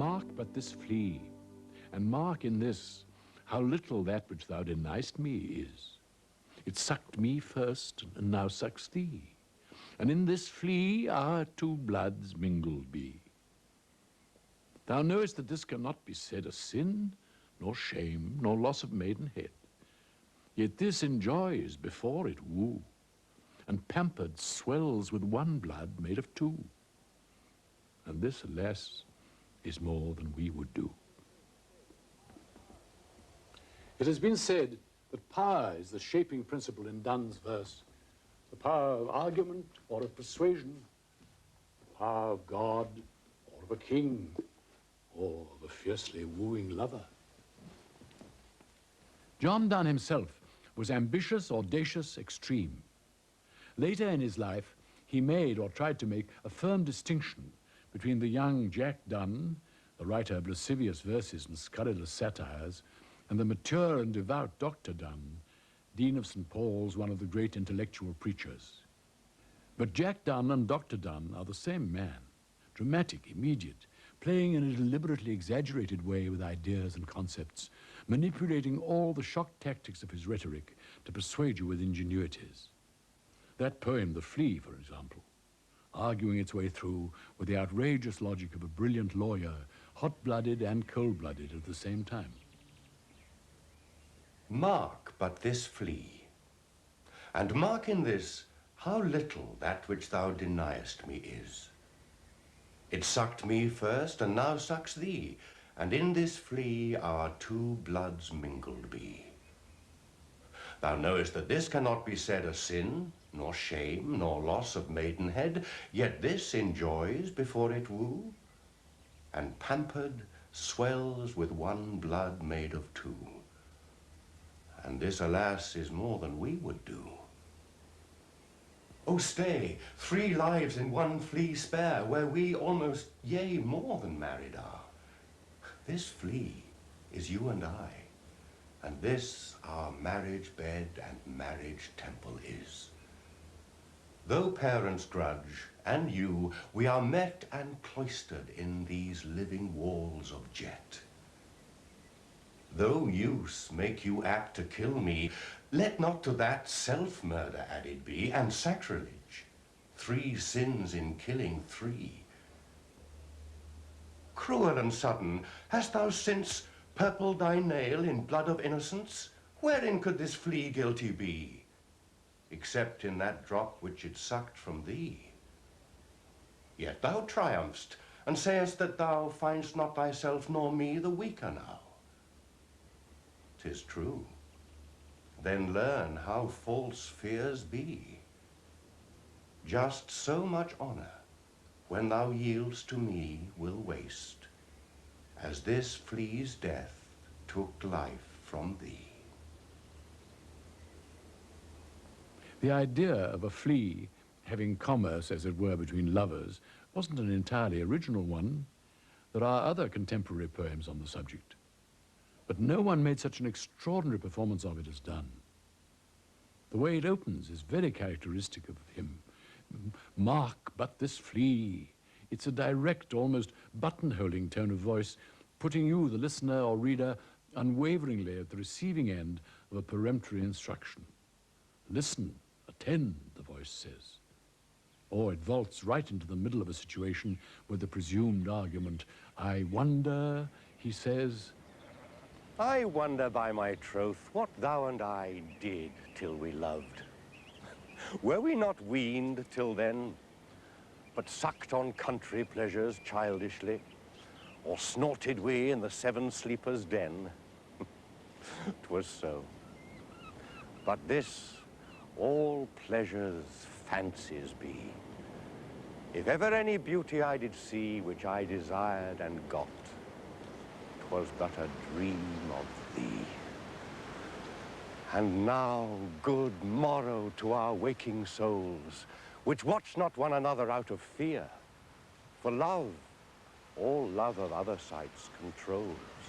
mark but this flea, and mark in this how little that which thou deniest me is. It sucked me first, and now sucks thee, and in this flea our two bloods mingled be. Thou knowest that this cannot be said a sin, nor shame, nor loss of maidenhead. Yet this enjoys before it woo, and pampered swells with one blood made of two. And this, alas, is more than we would do. It has been said that power is the shaping principle in Donne's verse, the power of argument or of persuasion, the power of God or of a king or of a fiercely wooing lover. John Donne himself was ambitious, audacious, extreme. Later in his life, he made or tried to make a firm distinction between the young Jack Donne, the writer of lascivious verses and scurrilous satires, and the mature and devout Dr. Donne, Dean of St. Paul's, one of the great intellectual preachers. But Jack Donne and Dr. Donne are the same man, dramatic, immediate, playing in a deliberately exaggerated way with ideas and concepts, manipulating all the shock tactics of his rhetoric to persuade you with ingenuities. That poem, The Flea, for example, arguing its way through with the outrageous logic of a brilliant lawyer, hot-blooded and cold-blooded at the same time. Mark but this flea, and mark in this how little that which thou deniest me is. It sucked me first, and now sucks thee, and in this flea our two bloods mingled be. Thou knowest that this cannot be said a sin, nor shame, nor loss of maidenhead, yet this enjoys before it woo, and pampered swells with one blood made of two. And this, alas, is more than we would do. Oh, stay, 3 lives in one flea spare, where we almost, yea, more than married are. This flea is you and I, and this our marriage bed and marriage temple is. Though parents grudge, and you, we are met and cloistered in these living walls of jet. Though use make you apt to kill me, let not to that self-murder added be, and sacrilege, 3 sins in killing 3. Cruel and sudden, hast thou since purpled thy nail in blood of innocence? Wherein could this flea guilty be, except in that drop which it sucked from thee? Yet thou triumphst, and sayest that thou find'st not thyself nor me the weaker now. 'Tis true. Then learn how false fears be. Just so much honor, when thou yield'st to me, will waste, as this flea's death took life from thee. The idea of a flea having commerce, as it were, between lovers wasn't an entirely original one. There are other contemporary poems on the subject, but no one made such an extraordinary performance of it as Donne. The way it opens is very characteristic of him. Mark but this flea. It's a direct, almost buttonholing tone of voice, putting you, the listener or reader, unwaveringly at the receiving end of a peremptory instruction. Listen, attend, the voice says. Or it vaults right into the middle of a situation with the presumed argument. I wonder, he says, I wonder by my troth what thou and I did till we loved. Were we not weaned till then, but sucked on country pleasures childishly, or snorted we in the 7 sleepers' den? 'Twas so. But this, all pleasures fancies be. If ever any beauty I did see, which I desired and got, 'twas but a dream of thee. And now good morrow to our waking souls, which watch not one another out of fear. For love, all love of other sights controls,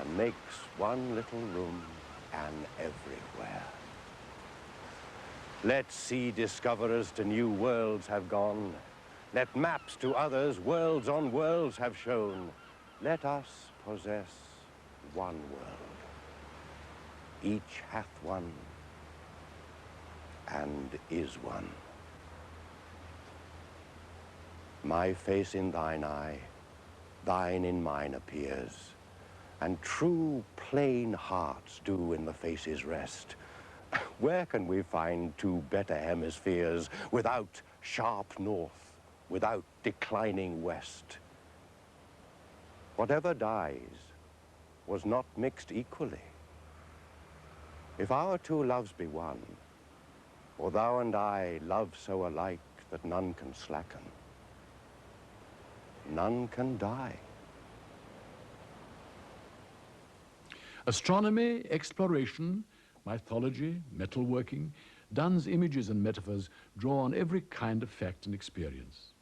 and makes one little room an everywhere. Let sea discoverers to new worlds have gone. Let maps to others worlds on worlds have shown. Let us possess one world. Each hath one and is one. My face in thine eye, thine in mine appears, and true plain hearts do in the faces rest. Where can we find two better hemispheres without sharp north, without declining west? Whatever dies was not mixed equally. If our two loves be one, or thou and I love so alike that none can slacken, none can die. Astronomy, exploration, mythology, metalworking, Donne's images and metaphors draw on every kind of fact and experience.